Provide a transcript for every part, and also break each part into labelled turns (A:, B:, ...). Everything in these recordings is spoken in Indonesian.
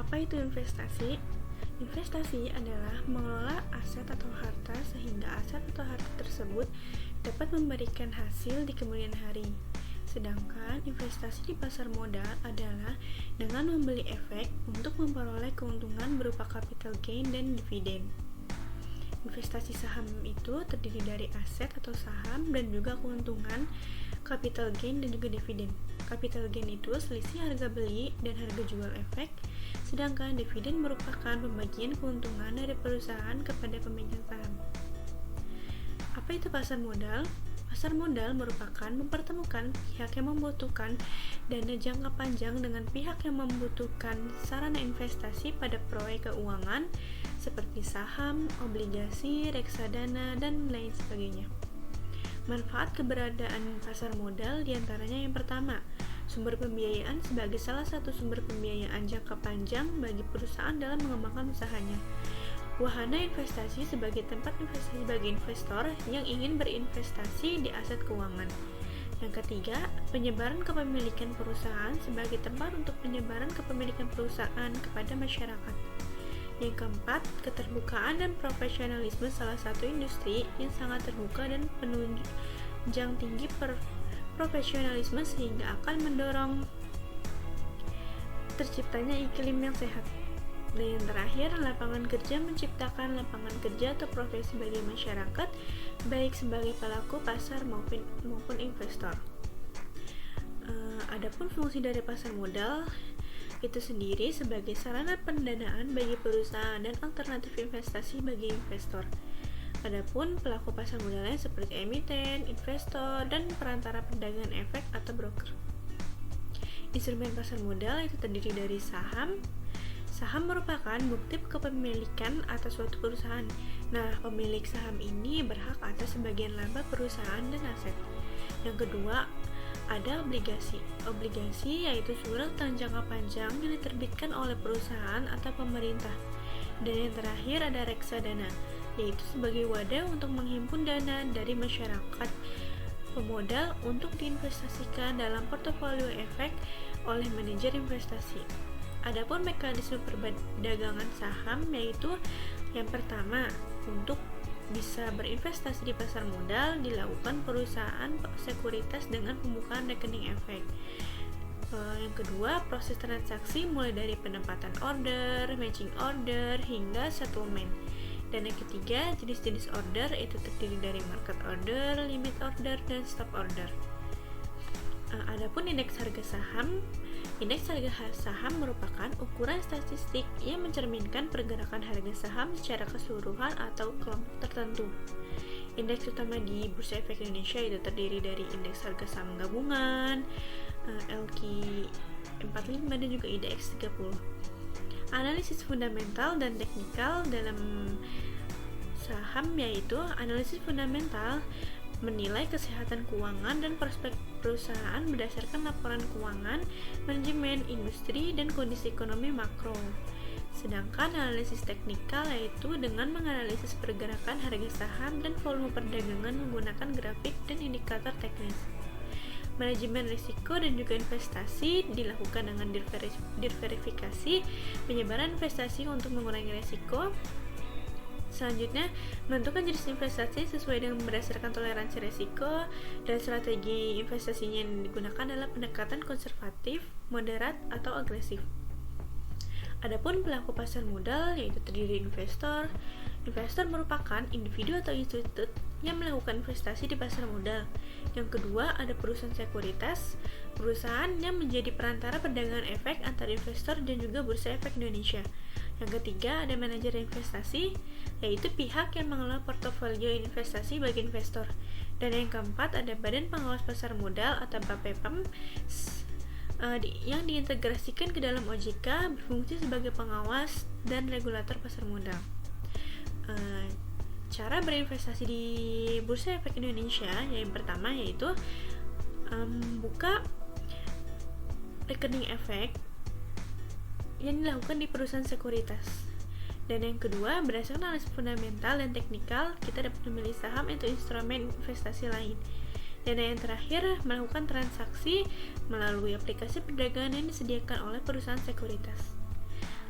A: Apa itu investasi? Investasi adalah mengelola aset atau harta sehingga aset atau harta tersebut dapat memberikan hasil di kemudian hari. Sedangkan investasi di pasar modal adalah dengan membeli efek untuk memperoleh keuntungan berupa capital gain dan dividen. Investasi saham itu terdiri dari aset atau saham dan juga keuntungan, capital gain dan juga dividen. Capital gain itu selisih harga beli dan harga jual efek, sedangkan dividen merupakan pembagian keuntungan dari perusahaan kepada pemegang saham. Apa itu pasar modal? Pasar modal merupakan mempertemukan pihak yang membutuhkan dana jangka panjang dengan pihak yang membutuhkan sarana investasi pada proyek keuangan seperti saham, obligasi, reksadana, dan lain sebagainya. Manfaat keberadaan pasar modal diantaranya yang pertama, sumber pembiayaan sebagai salah satu sumber pembiayaan jangka panjang bagi perusahaan dalam mengembangkan usahanya. Wahana investasi sebagai tempat investasi bagi investor yang ingin berinvestasi di aset keuangan. Yang ketiga, penyebaran kepemilikan perusahaan sebagai tempat untuk penyebaran kepemilikan perusahaan kepada masyarakat. Yang keempat, keterbukaan dan profesionalisme salah satu industri yang sangat terbuka dan penunjang tinggi profesionalisme sehingga akan mendorong terciptanya iklim yang sehat. Dan yang terakhir, lapangan kerja menciptakan lapangan kerja atau profesi bagi masyarakat, baik sebagai pelaku pasar maupun investor. Adapun fungsi dari pasar modal itu sendiri sebagai sarana pendanaan bagi perusahaan dan alternatif investasi bagi investor. Adapun pelaku pasar modalnya seperti emiten, investor, dan perantara perdagangan efek atau broker. Instrumen pasar modal itu terdiri dari saham. Saham merupakan bukti kepemilikan atas suatu perusahaan. Nah, pemilik saham ini berhak atas sebagian laba perusahaan dan aset. Yang kedua, ada obligasi. Obligasi yaitu surat utang jangka panjang yang diterbitkan oleh perusahaan atau pemerintah. Dan yang terakhir ada reksadana, yaitu sebagai wadah untuk menghimpun dana dari masyarakat pemodal untuk diinvestasikan dalam portofolio efek oleh manajer investasi. Adapun mekanisme perdagangan saham yaitu yang pertama, untuk bisa berinvestasi di pasar modal dilakukan perusahaan sekuritas dengan pembukaan rekening efek. Yang kedua, proses transaksi mulai dari penempatan order, matching order, hingga settlement. Dan yang ketiga, jenis-jenis order itu terdiri dari market order, limit order, dan stop order. Adapun indeks harga saham, indeks harga saham merupakan ukuran statistik yang mencerminkan pergerakan harga saham secara keseluruhan atau kelompok tertentu. Indeks utama di Bursa Efek Indonesia itu terdiri dari indeks harga saham gabungan, LQ45 dan juga IDX 30. Analisis fundamental dan teknikal dalam saham yaitu analisis fundamental menilai kesehatan keuangan dan prospek perusahaan berdasarkan laporan keuangan, manajemen, industri, dan kondisi ekonomi makro. Sedangkan analisis teknikal yaitu dengan menganalisis pergerakan harga saham dan volume perdagangan menggunakan grafik dan indikator teknis. Manajemen risiko dan juga investasi dilakukan dengan diverifikasi penyebaran investasi untuk mengurangi risiko. Selanjutnya, menentukan jenis investasi sesuai dengan berdasarkan toleransi risiko, dan strategi investasinya yang digunakan adalah pendekatan konservatif, moderat, atau agresif. Adapun pelaku pasar modal yaitu terdiri investor. Investor merupakan individu atau institut yang melakukan investasi di pasar modal. Yang kedua, ada perusahaan sekuritas, perusahaan yang menjadi perantara perdagangan efek antara investor dan juga Bursa Efek Indonesia. Yang ketiga, ada manajer investasi, yaitu pihak yang mengelola portofolio investasi bagi investor. Dan yang keempat, ada Badan Pengawas Pasar Modal atau BAPEPM yang diintegrasikan ke dalam OJK, berfungsi sebagai pengawas dan regulator pasar modal. Cara berinvestasi di Bursa Efek Indonesia yang pertama yaitu buka rekening efek yang dilakukan di perusahaan sekuritas. Dan yang kedua, berdasarkan analisis fundamental dan teknikal, kita dapat memilih saham atau instrumen investasi lain. Dan yang terakhir, melakukan transaksi melalui aplikasi perdagangan yang disediakan oleh perusahaan sekuritas.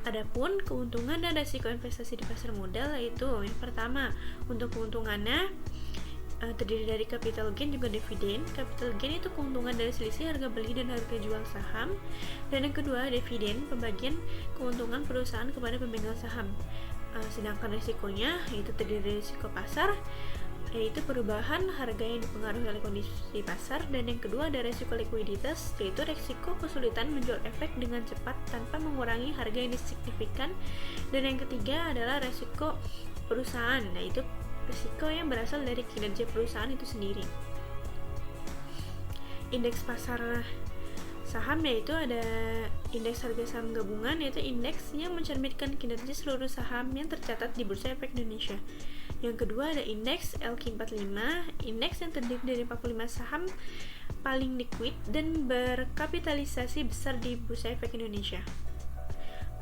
A: Adapun keuntungan dan resiko investasi di pasar modal yaitu yang pertama, untuk keuntungannya terdiri dari capital gain juga dividen. Capital gain itu keuntungan dari selisih harga beli dan harga jual saham. Dan yang kedua, dividen, pembagian keuntungan perusahaan kepada pemegang saham. Sedangkan risikonya yaitu terdiri dari risiko pasar, yaitu perubahan harga yang dipengaruhi oleh kondisi pasar. Dan yang kedua ada resiko likuiditas, yaitu resiko kesulitan menjual efek dengan cepat tanpa mengurangi harga yang signifikan. Dan yang ketiga adalah resiko perusahaan, yaitu risiko yang berasal dari kinerja perusahaan itu sendiri. Indeks pasar saham yaitu ada indeks harga saham gabungan, yaitu indeks yang mencerminkan kinerja seluruh saham yang tercatat di Bursa Efek Indonesia. Yang kedua ada indeks LQ45, indeks yang terdiri dari 45 saham paling liquid dan berkapitalisasi besar di Bursa Efek Indonesia.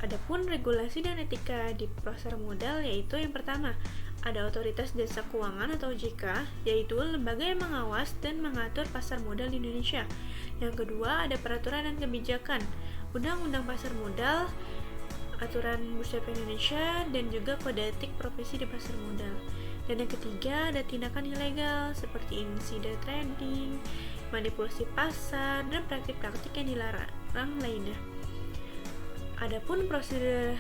A: Adapun regulasi dan etika di pasar modal yaitu yang pertama, ada Otoritas Jasa Keuangan atau OJK, yaitu lembaga yang mengawas dan mengatur pasar modal di Indonesia. Yang kedua, ada peraturan dan kebijakan, Undang-Undang Pasar Modal, Aturan Bursa Efek Indonesia, dan juga kode etik profesi di pasar modal. Dan yang ketiga, ada tindakan ilegal seperti insider trading, manipulasi pasar, dan praktik-praktik yang dilarang lainnya. Adapun prosedur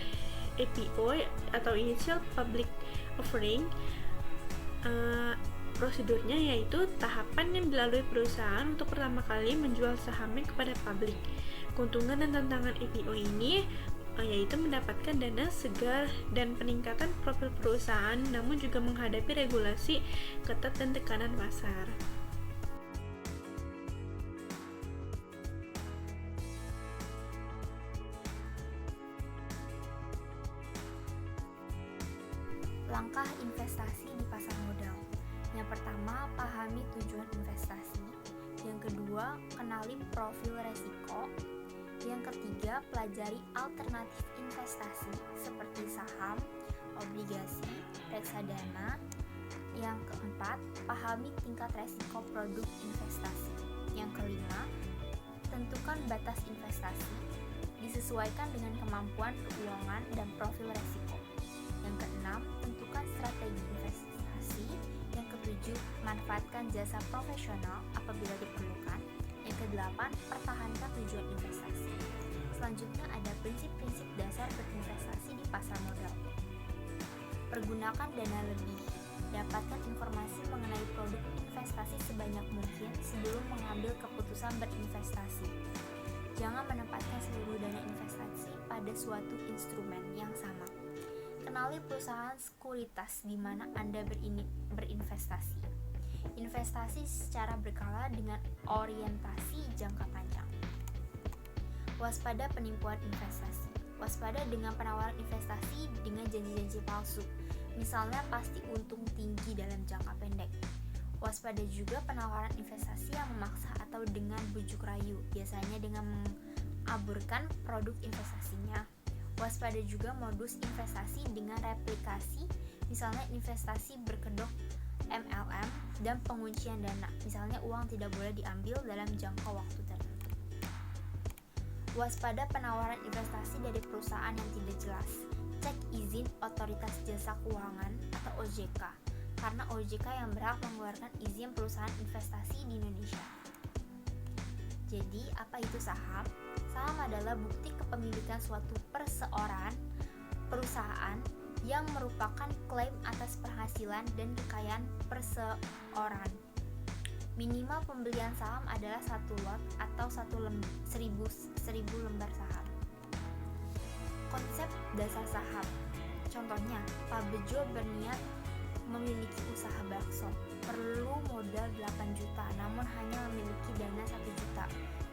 A: IPO atau Initial Public Offering, prosedurnya yaitu tahapan yang dilalui perusahaan untuk pertama kali menjual sahamnya kepada publik. Keuntungan dan tantangan IPO ini yaitu mendapatkan dana segar dan peningkatan profil perusahaan, namun juga menghadapi regulasi ketat dan tekanan pasar.
B: Langkah investasi di pasar modal. Yang pertama, pahami tujuan investasi. Yang kedua, kenali profil resiko. Yang ketiga, pelajari alternatif investasi seperti saham, obligasi, reksadana. Yang keempat, pahami tingkat resiko produk investasi. Yang kelima, tentukan batas investasi, disesuaikan dengan kemampuan keuangan dan profil resiko. Yang keenam, tentukan strategi investasi. Yang ketujuh, manfaatkan jasa profesional apabila diperlukan. Yang kedelapan, pertahankan tujuan investasi. Selanjutnya ada prinsip-prinsip dasar berinvestasi di pasar modal. Pergunakan dana lebih. Dapatkan informasi mengenai produk investasi sebanyak mungkin sebelum mengambil keputusan berinvestasi. Jangan menempatkan seluruh dana investasi pada suatu instrumen yang sama. Kenali perusahaan sekuritas di mana Anda berinvestasi. Investasi secara berkala dengan orientasi jangka panjang. Waspada penipuan investasi. Waspada dengan penawaran investasi dengan janji-janji palsu. Misalnya pasti untung tinggi dalam jangka pendek. Waspada juga penawaran investasi yang memaksa atau dengan bujuk rayu, biasanya dengan mengaburkan produk investasinya. Waspada juga modus investasi dengan replikasi, misalnya investasi berkedok MLM dan penguncian dana, misalnya uang tidak boleh diambil dalam jangka waktu tertentu. Waspada penawaran investasi dari perusahaan yang tidak jelas. Cek izin Otoritas Jasa Keuangan atau OJK, karena OJK yang berhak mengeluarkan izin perusahaan investasi di Indonesia. Jadi, apa itu saham? Saham adalah bukti kepemilikan suatu perusahaan yang merupakan klaim atas penghasilan dan kekayaan perseorangan. Minimal pembelian saham adalah 1 lot atau 1.000 lembar saham. Konsep dasar saham. Contohnya, Pak Bejo berniat memiliki usaha bakso. Perlu modal 8 juta, namun hanya memiliki dana 1 juta.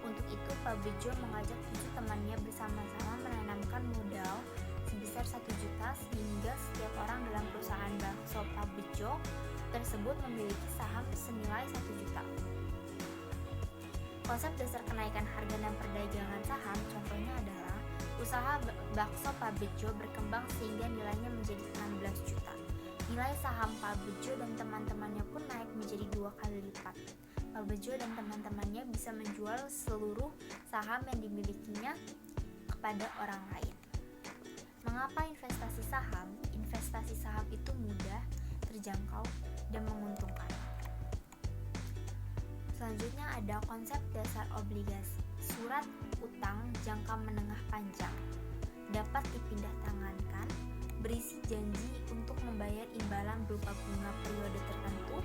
B: Untuk itu, Pak Bejo mengajak 7 temannya bersama-sama menanamkan modal sebesar 1 juta sehingga setiap orang dalam perusahaan bakso Pak Bejo tersebut memiliki saham senilai 1 juta. Konsep dasar kenaikan harga dan perdagangan saham contohnya adalah usaha bakso Pak Bejo berkembang sehingga nilainya menjadi 16 juta. Nilai saham Pak Bejo dan teman-temannya pun naik menjadi 2 kali lipat. Pak Bejo dan teman-temannya bisa menjual seluruh saham yang dimilikinya kepada orang lain. Mengapa investasi saham? Investasi saham itu mudah, terjangkau, dan menguntungkan. Selanjutnya ada konsep dasar obligasi. Surat utang jangka menengah panjang dapat dipindahtangankan, berisi janji untuk membayar imbalan berupa bunga periode tertentu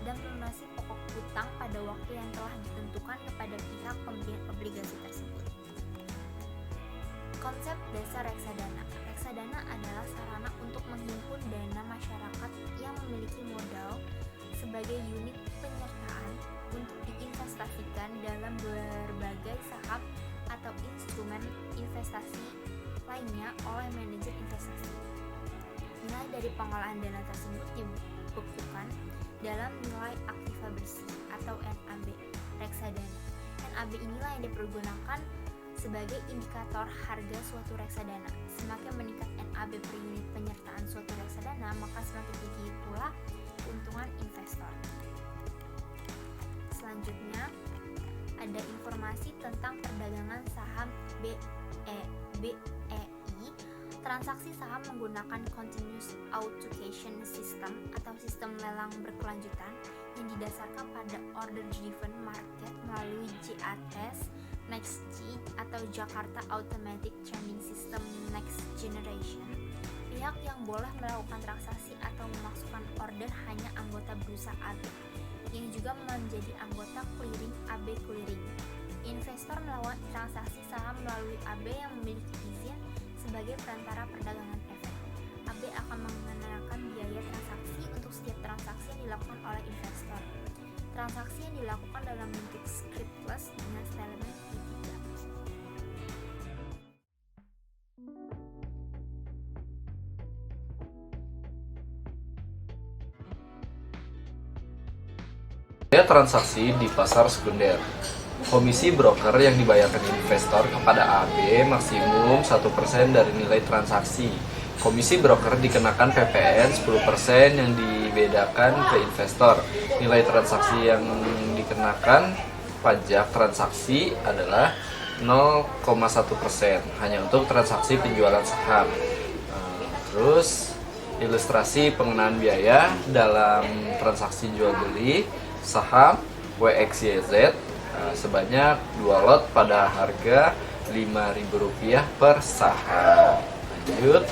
B: dan melunasi pokok utang pada waktu yang telah ditentukan kepada pihak pembelian obligasi tersebut. Konsep dasar reksadana. Reksadana adalah sarana untuk menghimpun dana masyarakat yang memiliki modal sebagai unit penyertaan untuk diinvestasikan dalam berbagai saham atau instrumen investasi lainnya oleh manajer investasi. Nilai dari pengolahan dana tersebut dibekukan dalam nilai aktiva bersih atau NAB reksadana. NAB inilah yang dipergunakan sebagai indikator harga suatu reksadana. Semakin meningkat NAB per unit penyertaan suatu reksadana, maka semakin tinggi pula keuntungan investor. Selanjutnya ada informasi tentang perdagangan saham BEI. Transaksi saham menggunakan Continuous Authentication System atau sistem lelang berkelanjutan yang didasarkan pada Order Driven Market melalui JATS NextG atau Jakarta Automatic Trading System Next Generation. Pihak yang boleh melakukan transaksi atau memasukkan order hanya anggota bursa AB yang juga menjadi anggota clearing AB Clearing. Investor melakukan transaksi saham melalui AB yang memiliki izin sebagai perantara perdagangan efek. AB akan mengenakan biaya transaksi untuk setiap transaksi yang dilakukan oleh investor. Transaksi yang dilakukan dalam bentuk scriptless dengan settlement T3.
C: Biaya transaksi di pasar sekunder. Komisi broker yang dibayarkan investor kepada AB maksimum 1% dari nilai transaksi. Komisi broker dikenakan PPN 10% yang dibedakan ke investor. Nilai transaksi yang dikenakan pajak transaksi adalah 0,1% hanya untuk transaksi penjualan saham. Terus ilustrasi pengenaan biaya dalam transaksi jual beli saham WXYZ sebanyak 2 lot pada harga Rp5.000 per saham. Lanjut,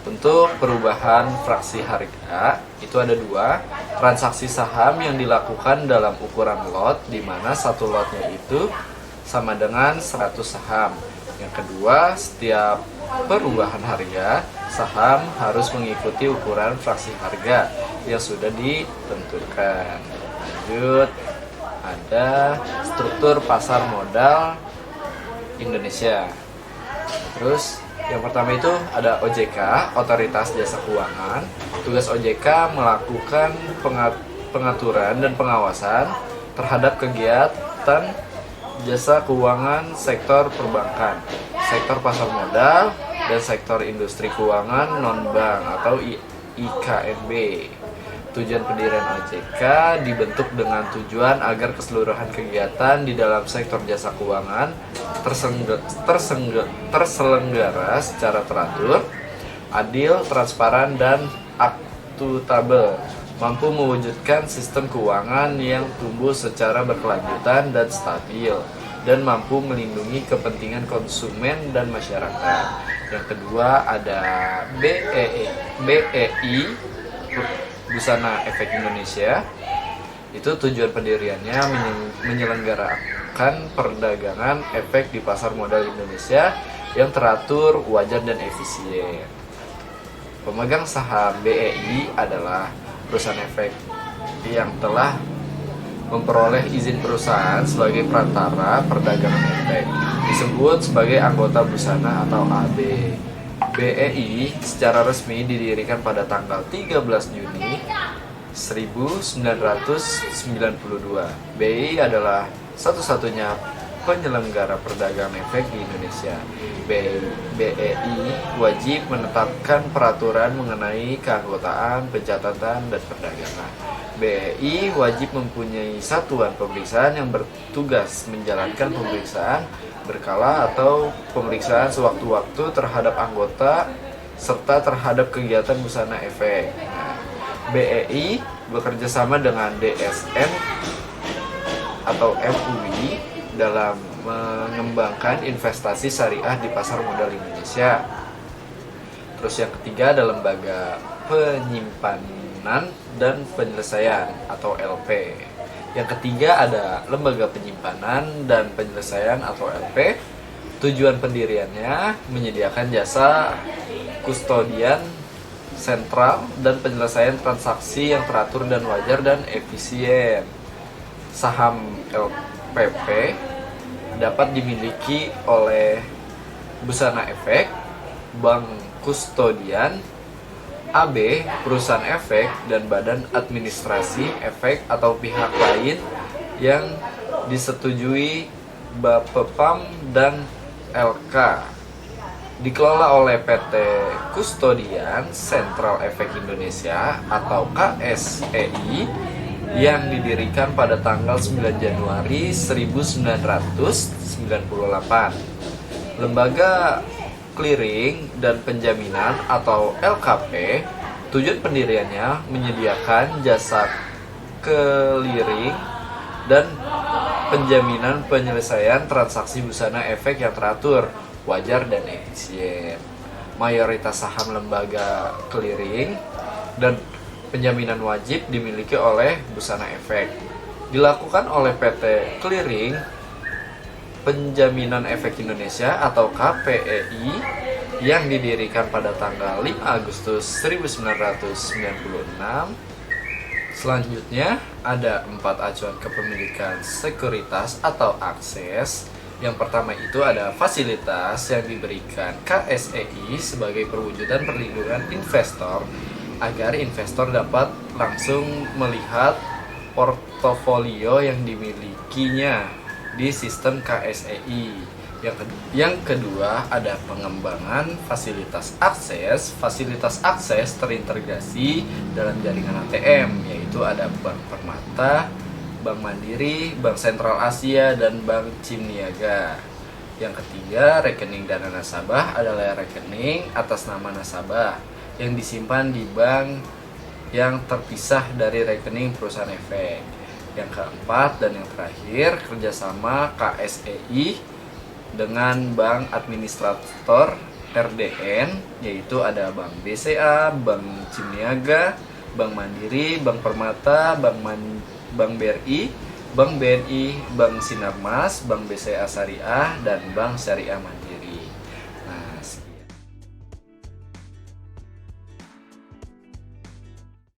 C: untuk perubahan fraksi harga itu ada 2. Transaksi saham yang dilakukan dalam ukuran lot, di mana satu lotnya itu sama dengan 100 saham. Yang kedua, setiap perubahan harga saham harus mengikuti ukuran fraksi harga yang sudah ditentukan. Lanjut, ada struktur pasar modal Indonesia. Terus yang pertama itu ada OJK, Otoritas Jasa Keuangan. Tugas OJK melakukan pengaturan dan pengawasan terhadap kegiatan jasa keuangan sektor perbankan, sektor pasar modal, dan sektor industri keuangan non-bank atau IKNB. Tujuan pendirian OJK dibentuk dengan tujuan agar keseluruhan kegiatan di dalam sektor jasa keuangan terselenggara secara teratur, adil, transparan, dan akuntabel, mampu mewujudkan sistem keuangan yang tumbuh secara berkelanjutan dan stabil, dan mampu melindungi kepentingan konsumen dan masyarakat. Yang kedua ada BEI, Busana Efek Indonesia. Itu tujuan pendiriannya menyelenggarakan perdagangan efek di pasar modal Indonesia yang teratur, wajar, dan efisien. Pemegang saham BEI adalah perusahaan efek yang telah memperoleh izin perusahaan sebagai perantara perdagangan efek, disebut sebagai anggota busana atau AB. BEI secara resmi didirikan pada tanggal 13 Juni 1992. BEI adalah satu-satunya penyelenggara perdagangan efek di Indonesia. BEI wajib menetapkan peraturan mengenai keanggotaan, pencatatan, dan perdagangan. BEI wajib mempunyai satuan pemeriksaan yang bertugas menjalankan pemeriksaan berkala atau pemeriksaan sewaktu-waktu terhadap anggota serta terhadap kegiatan busana efek. BEI bekerja sama dengan DSN atau MUI dalam mengembangkan investasi syariah di pasar modal Indonesia. Terus yang ketiga ada lembaga penyimpanan dan penyelesaian atau LP. Yang ketiga ada lembaga penyimpanan dan penyelesaian atau LP. Tujuan pendiriannya menyediakan jasa kustodian sentral dan penyelesaian transaksi yang teratur dan wajar dan efisien. Saham LPP dapat dimiliki oleh Busana Efek, Bank Kustodian, AB, perusahaan efek, dan badan administrasi efek atau pihak lain yang disetujui Bapepam dan LK. Dikelola oleh PT Kustodian Sentral Efek Indonesia atau KSEI yang didirikan pada tanggal 9 Januari 1998. Lembaga Clearing dan Penjaminan atau LKP, tujuan pendiriannya menyediakan jasa clearing dan penjaminan penyelesaian transaksi busana efek yang teratur, wajar, dan efisien. Mayoritas saham lembaga clearing dan penjaminan wajib dimiliki oleh Busana Efek. Dilakukan oleh PT Clearing Penjaminan Efek Indonesia atau KPEI yang didirikan pada tanggal 5 Agustus 1996. Selanjutnya ada 4 acuan kepemilikan sekuritas atau akses. Yang pertama itu ada fasilitas yang diberikan KSEI sebagai perwujudan perlindungan investor agar investor dapat langsung melihat portofolio yang dimilikinya di sistem KSEI. Yang kedua ada pengembangan fasilitas akses. Fasilitas akses terintegrasi dalam jaringan ATM, yaitu ada Bank Permata, Bank Mandiri, Bank Sentral Asia, dan Bank Cimniaga. Yang ketiga, rekening dana nasabah adalah rekening atas nama nasabah yang disimpan di bank yang terpisah dari rekening perusahaan efek. Yang keempat dan yang terakhir, kerjasama KSEI dengan bank administrator RDN, yaitu ada Bank BCA, Bank Cimniaga, Bank Mandiri, Bank Permata, Bank BRI, Bank BNI, Bank Sinarmas, Bank BCA Syariah, dan Bank Syariah Mandiri.